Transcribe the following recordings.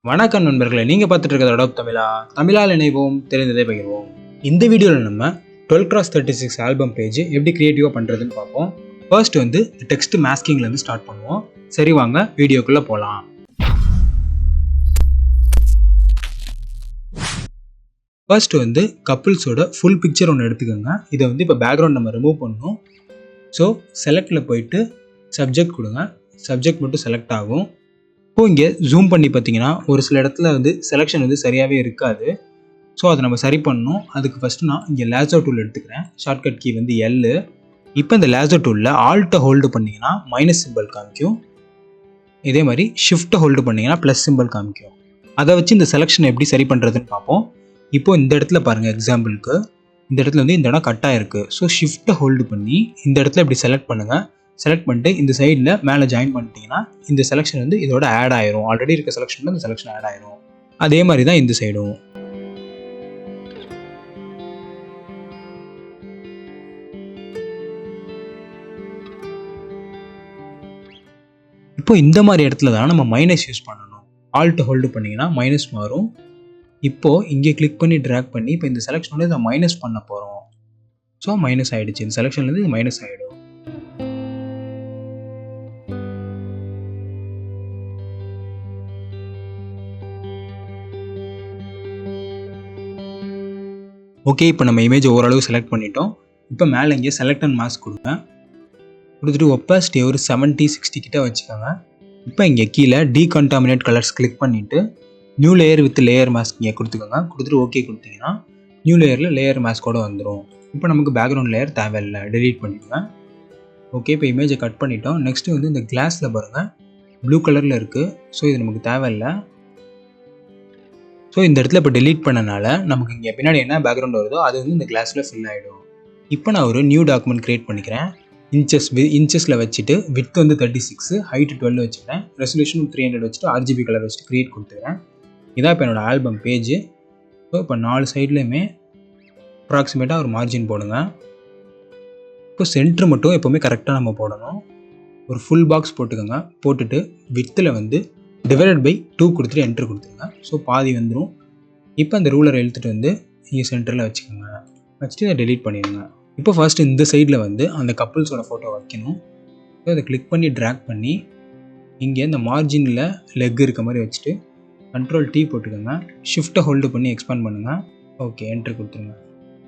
வணக்கம் நண்பர்களே, நீங்கள் பார்த்துட்டு இருக்கிறது அடோப் தமிழா. தமிழால் இணைவோம், தெரிந்ததை பகிர்வோம். இந்த வீடியோவில் நம்ம 12x36 ஆல்பம் பேஜ் எப்படி கிரியேட்டிவாக பண்ணுறதுன்னு பார்ப்போம். ஃபர்ஸ்ட் வந்து டெக்ஸ்ட் மாஸ்கிங்லேருந்து ஸ்டார்ட் பண்ணுவோம். சரி, வாங்க வீடியோக்குள்ளே போகலாம். ஃபர்ஸ்ட் வந்து கப்புள்ஸோட ஃபுல் பிக்சர் ஒன்று எடுத்துக்கோங்க. இதை வந்து இப்போ பேக்ரவுண்ட் நம்ம ரிமூவ் பண்ணணும். ஸோ செலக்டில் போயிட்டு சப்ஜெக்ட் கொடுங்க. சப்ஜெக்ட் மட்டும் செலக்ட் ஆகும். இப்போது இங்கே ஜூம் பண்ணி பார்த்தீங்கன்னா ஒரு சில இடத்துல வந்து செலெக்ஷன் வந்து சரியாகவே இருக்காது. ஸோ அதை நம்ம சரி பண்ணணும். அதுக்கு ஃபஸ்ட்டு நான் இங்கே லேசர் டூல் எடுத்துக்கிறேன். ஷார்ட்கட் கீ வந்து எல். இப்போ இந்த லேசர் டூலில் ஆல்ட்டை ஹோல்டு பண்ணிங்கன்னா மைனஸ் சிம்பிள் காமிக்கும். இதே மாதிரி ஷிஃப்ட்டை ஹோல்டு பண்ணிங்கன்னா ப்ளஸ் சிம்பிள் காமிக்கும். அதை வச்சு இந்த செலெக்ஷன் எப்படி சரி பண்ணுறதுன்னு பார்ப்போம். இப்போது இந்த இடத்துல பாருங்கள், எக்ஸாம்பிளுக்கு இந்த இடத்துல வந்து இந்த இடம் கட்டாக இருக்குது. ஸோ ஷிஃப்ட்டை ஹோல்டு பண்ணி இந்த இடத்துல இப்படி செலக்ட் பண்ணுங்கள். செலக்ட் பண்ணிட்டு இந்த சைடில் மேலே ஜாயின் பண்ணிட்டீங்கன்னா இந்த செலெக்ஷன் வந்து இதோட ஆட் ஆயிரும். ஆல்ரெடி இருக்க செலெக்ஷன் இந்த செலெக்ஷன் ஆட் ஆயிரும். அதே மாதிரி தான் இந்த சைடும். இப்போ இந்த மாதிரி இடத்துல தான் நம்ம மைனஸ் யூஸ் பண்ணணும். ஆல்ட் ஹோல்டு பண்ணிங்கன்னா மைனஸ் மாறும். இப்போது இங்கே கிளிக் பண்ணி ட்ராக் பண்ணி இப்போ இந்த செலெக்ஷன் வந்து இதை மைனஸ் பண்ண போகிறோம். ஸோ மைனஸ் ஆகிடுச்சு. இந்த செலெக்ஷன்லேருந்து இது மைனஸ் ஆகிடும். ஓகே, இப்போ நம்ம இமேஜ் ஓரளவு செலக்ட் பண்ணிட்டோம். இப்போ மேலே இங்கே செலக்ட் அண்ட் மாஸ்க் கொடுங்க. கொடுத்துட்டு ஒப்பாசிட்டி ஒரு 70-60 கிட்ட வச்சுக்கோங்க. இப்போ இங்கே கீழே டீகண்டாமினேட் கலர்ஸ் கிளிக் பண்ணிவிட்டு new layer with layer mask இங்கே கொடுத்துக்கோங்க. கொடுத்துட்டு ஓகே கொடுத்தீங்கன்னா நியூ லேயரில் லேயர் மாஸ்கோடு வந்துடும். இப்போ நமக்கு பேக்ரவுண்ட் லேயர் தேவையில்லை, டெலீட் பண்ணிடுங்க. ஓகே, இப்போ இமேஜை கட் பண்ணிட்டோம். நெக்ஸ்ட்டு வந்து இந்த கிளாஸில் பாருங்கள், ப்ளூ கலரில் இருக்குது. ஸோ இது நமக்கு தேவையில்லை. ஸோ இந்த இடத்துல இப்போ டெலீட் பண்ணனால நமக்கு இங்கே பின்னாடி என்ன பேக்ரவுண்ட் வருதோ அது வந்து இந்த கிளாஸில் ஃபில் ஆகிடும். இப்போ நான் ஒரு நியூ டாக்குமெண்ட் க்ரியேட் பண்ணிக்கிறேன். இன்ச்சஸில் வச்சுட்டு வித் வந்து 36, ஹைட் 12 வச்சுக்கிறேன். ரெசல்யூஷன் 300 வச்சுட்டு RGB கலர் வச்சுட்டு க்ரியேட் கொடுத்துக்கிறேன். இதான் இப்போ என்னோடய ஆல்பம் பேஜ். ஸோ இப்போ 4 சைட்லேயுமே அப்ராக்சிமேட்டாக ஒரு மார்ஜின் போடுங்க. இப்போ சென்ட்ரு மட்டும் எப்போவுமே கரெக்டாக நம்ம போடணும். ஒரு ஃபுல் பாக்ஸ் போட்டுக்கோங்க. போட்டுட்டு வித்தில் வந்து டிவைடட் பை 2 கொடுத்துட்டு என்ட்ரு கொடுத்துருங்க. ஸோ பாதி வந்துடும். இப்போ அந்த ரூலரை இழுத்துட்டு வந்து இங்கே சென்டரில் வச்சுக்கோங்க. வச்சுட்டு இதை டெலீட் பண்ணிடுங்க. இப்போ ஃபர்ஸ்ட் இந்த சைடில் வந்து அந்த கப்புள்ஸோட ஃபோட்டோ வைக்கணும். ஸோ அதை கிளிக் பண்ணி ட்ராக் பண்ணி இங்கே இந்த மார்ஜினில் லெக் இருக்க மாதிரி வச்சுட்டு Ctrl+T போட்டுக்கோங்க. ஷிஃப்ட்டை ஹோல்டு பண்ணி எக்ஸ்பேண்ட் பண்ணுங்கள். ஓகே, என்ட்ரு கொடுத்துருங்க.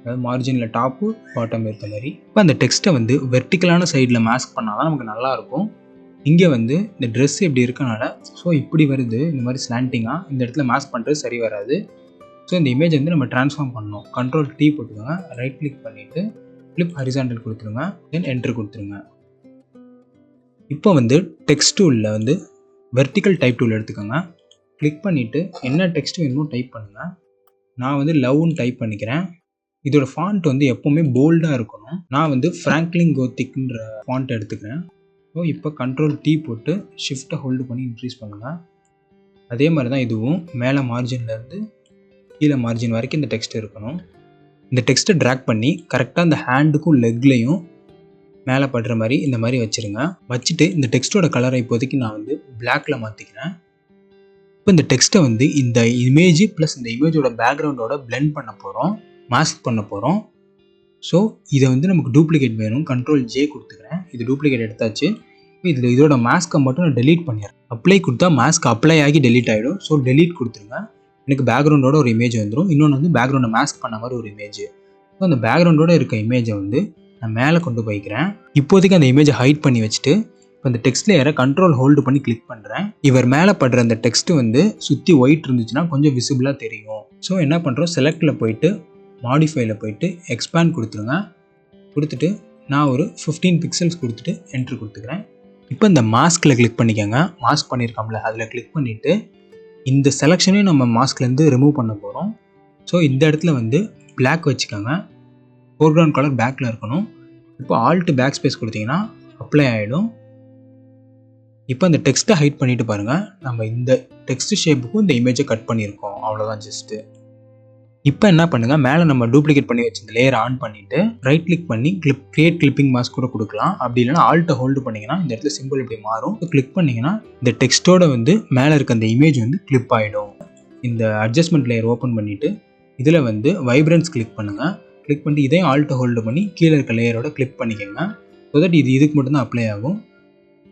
அதாவது மார்ஜினில் டாப்பு பாட்டம் இருக்க மாதிரி. இப்போ அந்த டெக்ஸ்ட்டை வந்து வெர்டிக்கலான சைடில் மாஸ்க் பண்ணால் தான் நமக்கு நல்லாயிருக்கும். இங்கே வந்து இந்த ட்ரெஸ் இப்படி இருக்கனால ஸோ இப்படி வருது, இந்த மாதிரி ஸ்லாண்டிங்காக இந்த இடத்துல மாஸ்க் பண்ணுறது சரி வராது. ஸோ இந்த இமேஜ் வந்து நம்ம ட்ரான்ஸ்ஃபார்ம் பண்ணணும். Ctrl+T போட்டுக்கோங்க. ரைட் கிளிக் பண்ணிவிட்டு ஃப்ளிப் ஹரிசாண்டல் கொடுத்துருங்க. தென் என்ட்ரு கொடுத்துருங்க. இப்போ வந்து டெக்ஸ்ட் டூலில் வந்து வெர்டிக்கல் டைப் டூல் எடுத்துக்கோங்க. கிளிக் பண்ணிவிட்டு என்ன டெக்ஸ்ட் வேணுமோ டைப் பண்ணுங்கள். நான் வந்து லவ்னு டைப் பண்ணிக்கிறேன். இதோட ஃபாண்ட் வந்து எப்போவுமே போல்டாக இருக்கணும். நான் வந்து ஃப்ராங்க்லின் கோத்திக்ன்ற ஃபாண்ட் எடுத்துக்கிறேன். ஸோ இப்போ Ctrl+T போட்டு ஷிஃப்ட்டை ஹோல்டு பண்ணி இன்க்ரீஸ் பண்ணுங்கள். அதே மாதிரி தான் இதுவும் மேலே மார்ஜின்லேருந்து கீழே மார்ஜின் வரைக்கும் இந்த டெக்ஸ்ட் இருக்கணும். இந்த டெக்ஸ்ட்டை ட்ராக் பண்ணி கரெக்டாக இந்த ஹேண்டுக்கும் லெக்லையும் மேலே படுற மாதிரி இந்த மாதிரி வச்சுருங்க. வச்சுட்டு இந்த டெக்ஸ்ட்டோட கலரை இப்போதைக்கு நான் வந்து பிளாக்ல மாற்றிக்கிறேன். இப்போ இந்த டெக்ஸ்ட்டை வந்து இந்த இமேஜ் ப்ளஸ் இந்த இமேஜோட பேக்ரவுண்டோட பிளெண்ட் பண்ண போகிறோம், மாஸ்க் பண்ண போகிறோம். ஸோ இதை வந்து நமக்கு டூப்ளிகேட் வேணும். Ctrl+J கொடுத்துக்கிறேன். இது டூப்ளிகேட் எடுத்தாச்சு. இதோட மாஸ்க்கை மட்டும் நான் டெலீட் பண்ணிடுறேன். அப்ளை கொடுத்தா மாஸ்க் அப்ளை ஆகி டெலீட் ஆகிடும். ஸோ டெலீட் கொடுத்துருங்க. எனக்கு பேக்ரவுண்டோட ஒரு இமேஜ் வந்துடும். இன்னொன்று வந்து பேக்ரவுண்டை மாஸ்க் பண்ண மாதிரி ஒரு இமேஜ். ஸோ அந்த பேக்ரவுண்டோட இருக்க இமேஜை வந்து நான் மேலே கொண்டு போய்க்கிறேன். இப்போதைக்கு அந்த இமேஜை ஹைட் பண்ணி வச்சுட்டு இப்போ அந்த டெக்ஸ்ட் லேயரை Ctrl ஹோல்டு பண்ணி கிளிக் பண்ணுறேன். இவர் மேலே படுற அந்த டெக்ஸ்ட்டு வந்து சுற்றி ஒயிட் இருந்துச்சுன்னா கொஞ்சம் விசிபிளாக தெரியும். ஸோ என்ன பண்ணுறோம், செலக்டில் போயிட்டு மாடிஃபைல போயிட்டு எக்ஸ்பேண்ட் கொடுத்துருங்க. கொடுத்துட்டு நான் ஒரு 15 பிக்சல்ஸ் கொடுத்துட்டு என்ட்ரு கொடுத்துக்கிறேன். இப்போ இந்த மாஸ்கில் கிளிக் பண்ணிக்கோங்க. மாஸ்க் பண்ணியிருக்கோம்ல, அதில் கிளிக் பண்ணிவிட்டு இந்த செலெக்ஷனையும் நம்ம மாஸ்க்லேருந்து ரிமூவ் பண்ண போகிறோம். ஸோ இந்த இடத்துல வந்து பிளாக் வச்சுக்கோங்க. ஃபோர்க்ரவுண்ட் கலர் பேக்கில் இருக்கணும். இப்போ ஆல்ட் பேக் ஸ்பேஸ் கொடுத்தீங்கன்னா அப்ளை ஆகிடும். இப்போ அந்த டெக்ஸ்ட்டை ஹைட் பண்ணிவிட்டு பாருங்கள், நம்ம இந்த டெக்ஸ்ட் ஷேப்புக்கும் இந்த இமேஜை கட் பண்ணியிருக்கோம். அவ்வளோதான் ஜஸ்ட்டு. இப்போ என்ன பண்ணுங்க, மேலே நம்ம டூப்ளிகேட் பண்ணி வச்சிருந்த லேயர் ஆன் பண்ணிட்டு ரைட் கிளிக் பண்ணி கிரியேட் கிளிப்பிங் மாஸ்க் கூட கொடுக்கலாம். அப்படி இல்லைனா ஆல்ட்டை ஹோல்டு பண்ணிங்கன்னா இந்த இடத்துல சிம்பிள் இப்படி மாறும். கிளிக் பண்ணிங்கன்னா இந்த டெக்ஸ்ட்டோட வந்து மேலே இருக்க அந்த இமேஜ் வந்து கிளிப் ஆகிடும். இந்த அட்ஜஸ்ட்மெண்ட் லேயர் ஓப்பன் பண்ணிவிட்டு இதில் வந்து வைப்ரன்ஸ் கிளிக் பண்ணுங்கள். கிளிக் பண்ணிட்டு இதையும் ஆல்ட்டை ஹோல்டு பண்ணி கீழே இருக்க லேயரோட கிளிக் பண்ணிக்கோங்க. ஸோ தட் இது இதுக்கு மட்டும்தான் அப்ளை ஆகும்.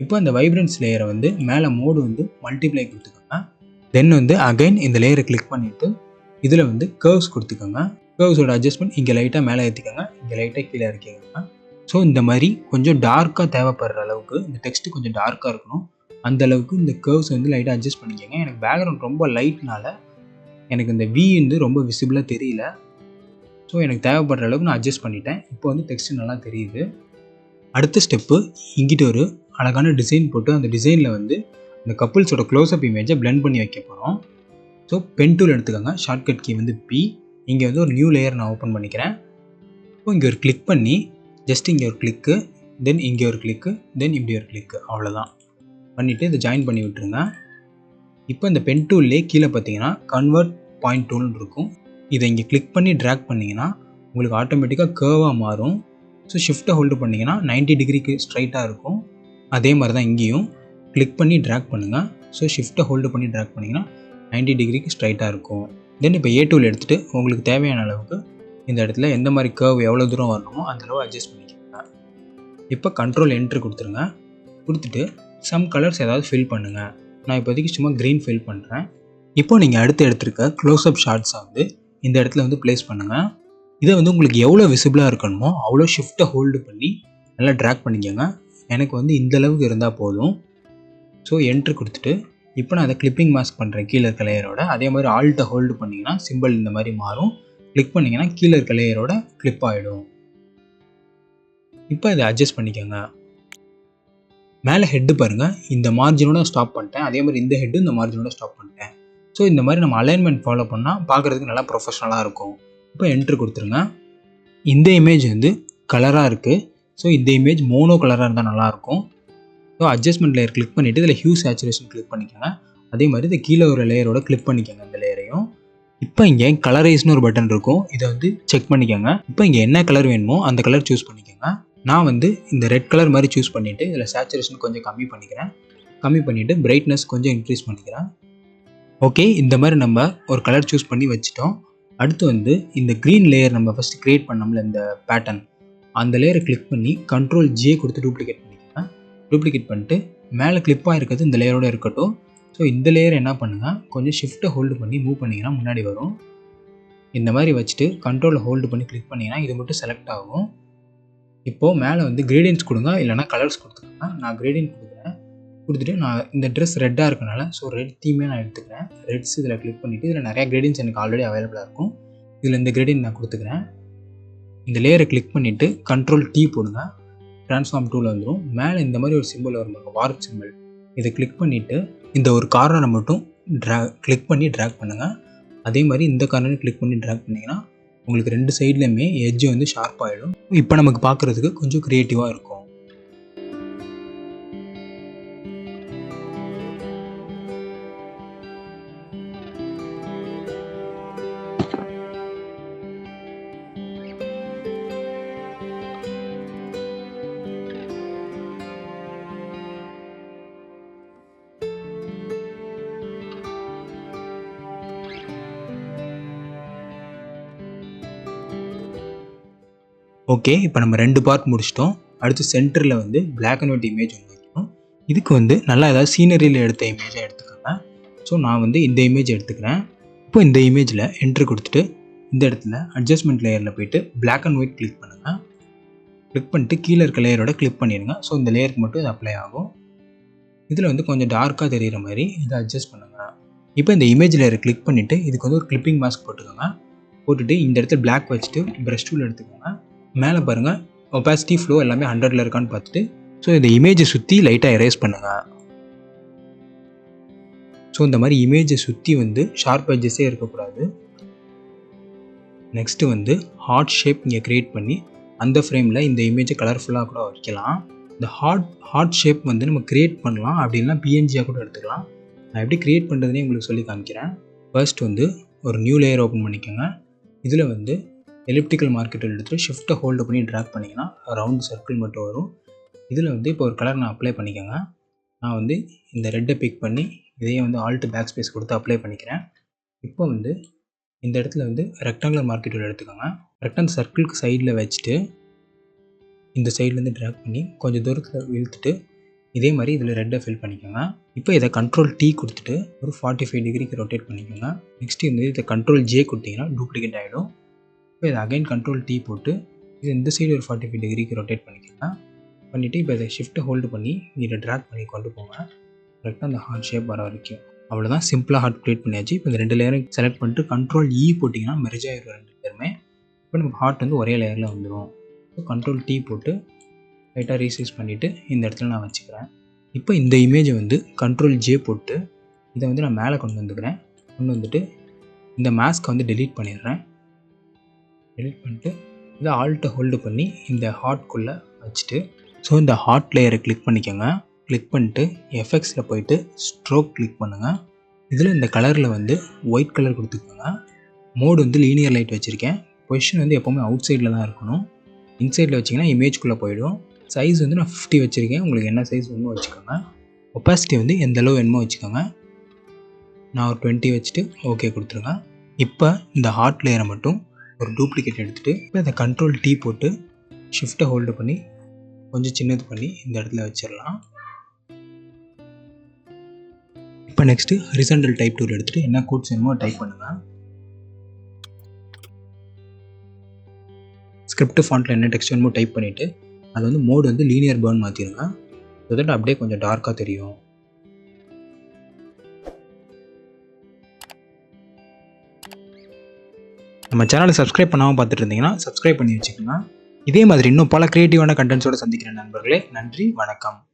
இப்போ அந்த வைப்ரன்ஸ் லேயரை வந்து மேலே மோடு வந்து மல்டிப்ளை கொடுத்துக்கோங்க. தென் வந்து அகைன் இந்த லேயரை கிளிக் பண்ணிவிட்டு இதில் வந்து கர்வ்ஸ் கொடுத்துக்கோங்க. கர்வ்ஸோட அட்ஜஸ்ட்மெண்ட் இங்கே லைட்டாக மேலே ஏற்றிக்கோங்க, இங்கே லைட்டாக கீழே இறக்கிக்கோங்க. ஸோ இந்த மாதிரி கொஞ்சம் டார்க்காக தேவைப்படுற அளவுக்கு இந்த டெக்ஸ்ட்டு கொஞ்சம் டார்க்காக இருக்கணும். அந்த அளவுக்கு இந்த கர்வ்ஸ் வந்து லைட்டாக அட்ஜஸ்ட் பண்ணிக்கோங்க. எனக்கு பேக்ரவுண்ட் ரொம்ப லைட்னால எனக்கு இந்த வி வந்து ரொம்ப விசிபிளாக தெரியல. ஸோ எனக்கு தேவைப்படுற அளவுக்கு நான் அட்ஜஸ்ட் பண்ணிட்டேன். இப்போ வந்து டெக்ஸ்ட்டு நல்லா தெரியுது. அடுத்த ஸ்டெப்பு இங்கிட்ட ஒரு அழகான டிசைன் போட்டு அந்த டிசைனில் வந்து இந்த கப்புள்ஸோட க்ளோஸ்அப் இமேஜை பிளெண்ட் பண்ணி வைக்க போகிறோம். ஸோ பென் டூல் எடுத்துக்கோங்க. ஷார்ட்கட் கீ வந்து பி. இங்கே வந்து ஒரு நியூ லேயர் நான் ஓப்பன் பண்ணிக்கிறேன். இப்போ இங்கே ஒரு கிளிக் பண்ணி ஜஸ்ட் இங்கே ஒரு கிளிக்கு, தென் இங்கே ஒரு கிளிக்கு, தென் இப்படி ஒரு கிளிக்கு, அவ்வளோதான் பண்ணிவிட்டு இதை ஜாயின் பண்ணி விட்டுருங்க. இப்போ இந்த பென் டூல்லே கீழே பார்த்தீங்கன்னா கன்வெர்ட் பாயிண்ட் டூல்னு இருக்கும். இதை இங்கே கிளிக் பண்ணி ட்ராக் பண்ணிங்கன்னா உங்களுக்கு ஆட்டோமேட்டிக்காக கர்வாக மாறும். ஸோ ஷிஃப்ட்டை ஹோல்டு பண்ணிங்கன்னா 90 டிகிரிக்கு ஸ்ட்ரைட்டாக இருக்கும். அதே மாதிரி தான் இங்கேயும் கிளிக் பண்ணி ட்ராக் பண்ணுங்கள். ஸோ ஷிஃப்ட்டை ஹோல்டு பண்ணி ட்ராக் பண்ணிங்கன்னா 90 டிகிரிக்கு ஸ்ட்ரைட்டாக இருக்கும். தென் இப்போ ஏ டூல் எடுத்துகிட்டு உங்களுக்கு தேவையான அளவுக்கு இந்த இடத்துல எந்த மாதிரி கர்வ் எவ்வளோ தூரம் வரணுமோ அந்த அளவு அட்ஜஸ்ட் பண்ணிக்கோங்க. இப்போ கண்ட்ரோல் என்ட்ரு கொடுத்துருங்க. கொடுத்துட்டு சம் கலர்ஸ் ஏதாவது ஃபில் பண்ணுங்கள். நான் இப்போதைக்கு சும்மா க்ரீன் ஃபில் பண்ணுறேன். இப்போ நீங்கள் அடுத்து எடுத்துருக்க க்ளோஸ்அப் ஷார்ட்ஸை வந்து இந்த இடத்துல வந்து ப்ளேஸ் பண்ணுங்கள். இதை வந்து உங்களுக்கு எவ்வளோ விசிபிளாக இருக்கணுமோ அவ்வளோ ஷிஃப்ட்டை ஹோல்டு பண்ணி நல்லா ட்ராக் பண்ணிக்கோங்க. எனக்கு வந்து இந்த அளவுக்கு இருந்தால் போதும். ஸோ என்ட்ரு கொடுத்துட்டு இப்போ நான் அதை கிளிப்பிங் மாஸ்க் பண்ணுறேன் கீழே இருக்க லேயரோட. அதே மாதிரி ஆல்ட்டை ஹோல்டு பண்ணிங்கன்னா சிம்பிள் இந்த மாதிரி மாறும். கிளிக் பண்ணிங்கன்னா கீழே இருக்க லேயரோட கிளிப் ஆகிடும். இப்போ இதை அட்ஜஸ்ட் பண்ணிக்கோங்க. மேலே ஹெட்டு பாருங்கள், இந்த மார்ஜினோட ஸ்டாப் பண்ணிட்டேன். அதே மாதிரி இந்த ஹெட்டு இந்த மார்ஜினோட ஸ்டாப் பண்ணிட்டேன். ஸோ இந்த மாதிரி நம்ம அலைன்மெண்ட் ஃபாலோ பண்ணால் பார்க்குறதுக்கு நல்லா ப்ரொஃபஷனலாக இருக்கும். இப்போ என்ட்ரு கொடுத்துருங்க. இந்த இமேஜ் வந்து கலராக இருக்குது. ஸோ இந்த இமேஜ் மோனோ கலராக இருந்தால் நல்லாயிருக்கும். ஸோ அட்ஜஸ்ட்மெண்ட் லேயர் கிளிக் பண்ணிவிட்டு இதில் ஹியூ சேச்சுரேஷன் கிளிக் பண்ணிக்கோங்க. அதே மாதிரி இந்த கீழே ஒரு லேயரோட கிளிக் பண்ணிக்கோங்க இந்த லேயரையும். இப்போ இங்கே கலரைஸ்னு ஒரு பட்டன் இருக்கும், இதை வந்து செக் பண்ணிக்கோங்க. இப்போ இங்கே என்ன கலர் வேணுமோ அந்த கலர் சூஸ் பண்ணிக்கோங்க. நான் வந்து இந்த ரெட் கலர் மாதிரி சூஸ் பண்ணிவிட்டு இதில் சேச்சுரேஷன் கொஞ்சம் கம்மி பண்ணிக்கிறேன். கம்மி பண்ணிவிட்டு பிரைட்னஸ் கொஞ்சம் இன்க்ரீஸ் பண்ணிக்கிறேன். ஓகே, இந்த மாதிரி நம்ம ஒரு கலர் சூஸ் பண்ணி வச்சுட்டோம். அடுத்து வந்து இந்த க்ரீன் லேயர் நம்ம ஃபஸ்ட்டு க்ரியேட் பண்ணோம்ல இந்த பேட்டர்ன், அந்த லேயரை கிளிக் பண்ணி கண்ட்ரோல் ஜே கொடுத்து டூப்ளிகேட் பண்ணிக்கோங்க. டூப்ளிகேட் பண்ணிட்டு மேலே கிளிப்பாக இருக்கிறது இந்த லேயரோடு இருக்கட்டும். ஸோ இந்த லேயர் என்ன பண்ணுங்கள், கொஞ்சம் ஷிஃப்ட்டை ஹோல்டு பண்ணி மூவ் பண்ணிங்கன்னா முன்னாடி வரும். இந்த மாதிரி வச்சுட்டு கண்ட்ரோலை ஹோல்டு பண்ணி கிளிக் பண்ணிங்கன்னா இது மட்டும் செலக்ட் ஆகும். இப்போது மேலே வந்து கிரேடியன்ஸ் கொடுங்க, இல்லைனா கலர்ஸ் கொடுத்துக்கோங்க. நான் கிரேடியன்ட் கொடுக்குறேன். கொடுத்துட்டு நான் இந்த ட்ரெஸ் ரெட்டாக இருக்கனால ஸோ ரெட் தீமே நான் எடுத்துக்கிறேன். ரெட்ஸ் இதில் கிளிக் பண்ணிவிட்டு இதில் நிறையா கிரேடியன்ஸ் எனக்கு ஆல்ரெடி அவைலபிளாக இருக்கும். இதில் இந்த கிரேடியன்ட் நான் கொடுத்துக்கிறேன். இந்த லேயரை கிளிக் பண்ணிவிட்டு கண்ட்ரோல் டி போடுங்க. ட்ரான்ஸ்ஃபார்ம் டூவில் வந்துடும். மேலே இந்த மாதிரி ஒரு சிம்பிள் வரும், வார்ப் சிம்பிள். இதை கிளிக் பண்ணிவிட்டு இந்த ஒரு கார்னரை மட்டும் கிளிக் பண்ணி ட்ராக் பண்ணுங்கள். அதே மாதிரி இந்த கார்னரை கிளிக் பண்ணி ட்ராக் பண்ணிங்கன்னா உங்களுக்கு ரெண்டு சைட்லேயுமே எட்ஜ் வந்து ஷார்ப் ஆகிடும். இப்போ நமக்கு பார்க்குறதுக்கு கொஞ்சம் க்ரியேட்டிவாக இருக்கும். ஓகே, இப்போ நம்ம 2 பார்ட் முடிச்சிட்டோம். அடுத்து சென்டரில் வந்து பிளாக் அண்ட் ஒயிட் இமேஜ் ஒன்று வைக்கணும். இதுக்கு வந்து நல்லா ஏதாவது சீனரியில் எடுத்த இமேஜாக எடுத்துக்கோங்க. ஸோ நான் வந்து இந்த இமேஜ் எடுத்துக்கிறேன். இப்போ இந்த இமேஜில் என்ட்ரு கொடுத்துட்டு இந்த இடத்துல அட்ஜஸ்ட்மெண்ட் லேயரில் போய்ட்டு பிளாக் அண்ட் ஒயிட் கிளிக் பண்ணுங்கள். கிளிக் பண்ணிட்டு கீழே இருக்க லேயரோட கிளிக் பண்ணிடுங்க. ஸோ இந்த லேயருக்கு மட்டும் இது அப்ளை ஆகும். இதில் வந்து கொஞ்சம் டார்க்காக தெரிகிற மாதிரி இதை அட்ஜஸ்ட் பண்ணுங்கள். இப்போ இந்த இமேஜ் லேயரை கிளிக் பண்ணிவிட்டு இதுக்கு வந்து ஒரு கிளிப்பிங் மாஸ்க் போட்டுக்கோங்க. போட்டுட்டு இந்த இடத்துல பிளாக் வச்சுட்டு ப்ரஷ் டூல் எடுத்துக்கோங்க. மேலே பாருங்கள், ஒபாசிட்டி ஃப்ளோ எல்லாமே 100ல் இருக்கான்னு பார்த்துட்டு ஸோ இந்த இமேஜை சுற்றி லைட்டாக எரேஸ் பண்ணுங்கள். ஸோ இந்த மாதிரி இமேஜை சுற்றி வந்து ஷார்ப் எட்ஜஸே இருக்கக்கூடாது. நெக்ஸ்ட்டு வந்து ஹார்ட் ஷேப் இங்கே க்ரியேட் பண்ணி அந்த ஃப்ரேமில் இந்த இமேஜை கலர்ஃபுல்லாக கூட வைக்கலாம். இந்த ஹார்ட் ஷேப் வந்து நம்ம க்ரியேட் பண்ணலாம், அப்படின்னா பிஎன்ஜியாக கூட எடுத்துக்கலாம். நான் எப்படி க்ரியேட் பண்ணுறதுனே உங்களுக்கு சொல்லி காமிக்கிறேன். ஃபர்ஸ்ட் வந்து ஒரு நியூ லேயர் ஓப்பன் பண்ணிக்கோங்க. இதில் வந்து எலிப்டிக்கல் மார்க்கெட்டில் எடுத்துகிட்டு ஷிஃப்ட்டை ஹோல்டு பண்ணி ட்ராக் பண்ணிங்கன்னா ரவுண்ட் சர்க்கிள் மட்டும் வரும். இதில் வந்து இப்போ ஒரு கலர் நான் அப்ளை பண்ணிக்கோங்க. நான் வந்து இந்த ரெட்டை பிக் பண்ணி இதையே வந்து ஆல்ட் பேக் ஸ்பேஸ் கொடுத்து அப்ளை பண்ணிக்கிறேன். இப்போ வந்து இந்த இடத்துல வந்து ரெக்டாங்குலர் மார்க்கெட்டில் எடுத்துக்கோங்க. கரெக்டாக அந்த சர்க்கிளுக்கு சைடில் வச்சுட்டு இந்த சைட்லேருந்து ட்ராக் பண்ணி கொஞ்சம் தூரத்தில் இழுத்துட்டு இதே மாதிரி இதில் ரெட்டை ஃபில் பண்ணிக்கோங்க. இப்போ இதை கண்ட்ரோல் T கொடுத்துட்டு ஒரு 45 டிகிரிக்கு ரொட்டேட் பண்ணிக்கோங்க. நெக்ஸ்ட்டு வந்து இதை கண்ட்ரோல் J கொடுத்தீங்கன்னா டூப்ளிகேட் ஆகிடும். இப்போ இதை அகைன் கண்ட்ரோல் T போட்டு இது இந்த சைடு ஒரு 45 டிகிரிக்கு ரொட்டேட் பண்ணிக்கோங்க. பண்ணிவிட்டு இப்போ இதை ஷிஃப்ட்டை ஹோல்டு பண்ணி இதை ட்ராக் பண்ணி கொண்டு போங்க. கரெக்டாக அந்த ஹார்ட் ஷேப் வர வரைக்கும். அவ்வளோதான், சிம்பிளாக ஹார்ட் க்ரியேட் பண்ணியாச்சு. இப்போ இந்த 2 லேயரும் செலக்ட் பண்ணிட்டு கண்ட்ரோல் E போட்டிங்கன்னா மெர்ஜ் ஆகிடும் 2 பேருமே. இப்போ நமக்கு ஹார்ட் வந்து ஒரே லேயரில் வந்துடும். இப்போ கண்ட்ரோல் T போட்டு லைட்டாக ரீசைஸ் பண்ணிவிட்டு இந்த இடத்துல நான் வச்சுக்கிறேன். இப்போ இந்த இமேஜை வந்து கண்ட்ரோல் J போட்டு இதை வந்து நான் மேலே கொண்டு வந்துக்கிறேன். கொண்டு வந்துட்டு இந்த மாஸ்க்கை வந்து டெலீட் பண்ணிடுறேன். டெலீட் பண்ணிட்டு இதை ஆல்ட்டை ஹோல்டு பண்ணி இந்த ஹார்ட்குள்ளே வச்சுட்டு ஸோ இந்த ஹார்ட் லேயரை கிளிக் பண்ணிக்கோங்க. கிளிக் பண்ணிட்டு எஃபெக்ட்ஸில் போயிட்டு ஸ்ட்ரோக் கிளிக் பண்ணுங்கள். இதில் இந்த கலரில் வந்து ஒயிட் கலர் கொடுத்துக்கோங்க. மோடு வந்து லீனியர் லைட் வச்சுருக்கேன். பொசிஷன் வந்து எப்போவுமே அவுட் சைடில் தான் இருக்கணும். இன்சைடில் வச்சிங்கன்னா இமேஜ்குள்ளே போயிடும். சைஸ் வந்து நான் 50 வச்சுருக்கேன். உங்களுக்கு என்ன சைஸ் வேணுமோ வச்சுக்கோங்க. ஒப்பாசிட்டி வந்து எந்த அளவு வேணுமோ வச்சுக்கோங்க. நான் ஒரு 20 வச்சுட்டு ஓகே கொடுத்துருங்க. இப்போ இந்த ஹார்ட் லேயரை மட்டும் ஒரு டூப்ளிகேட் எடுத்துகிட்டு இப்போ இந்த கண்ட்ரோல் T போட்டு ஷிஃப்ட்டை ஹோல்டு பண்ணி கொஞ்சம் சின்னது பண்ணி இந்த இடத்துல வச்சிடலாம். இப்போ நெக்ஸ்ட்டு ஹரிசாண்டல் டைப் டூல் எடுத்துகிட்டு என்ன கோட்ஸ் வேணுமோ டைப் பண்ணுங்கள். ஸ்கிரிப்ட் ஃபாண்ட்டில் என்ன டெக்ஸ்ட் வேணுமோ டைப் பண்ணிவிட்டு அது வந்து மோடு வந்து லீனியர் பர்ன் மாற்றிடுங்க. ஸோ தட் அப்படியே கொஞ்சம் டார்க்காக தெரியும். நம்ம சேனலை சப்ஸ்கிரைப் பண்ணாமல் பார்த்துட்டு இருந்தீங்கன்னா சப்ஸ்கிரைப் பண்ணி வச்சுக்கோங்க. இதே மாதிரி இன்னும் பல கிரியேட்டிவான கண்டென்ட்ஸோடு சந்திக்கிற நண்பர்களே, நன்றி, வணக்கம்.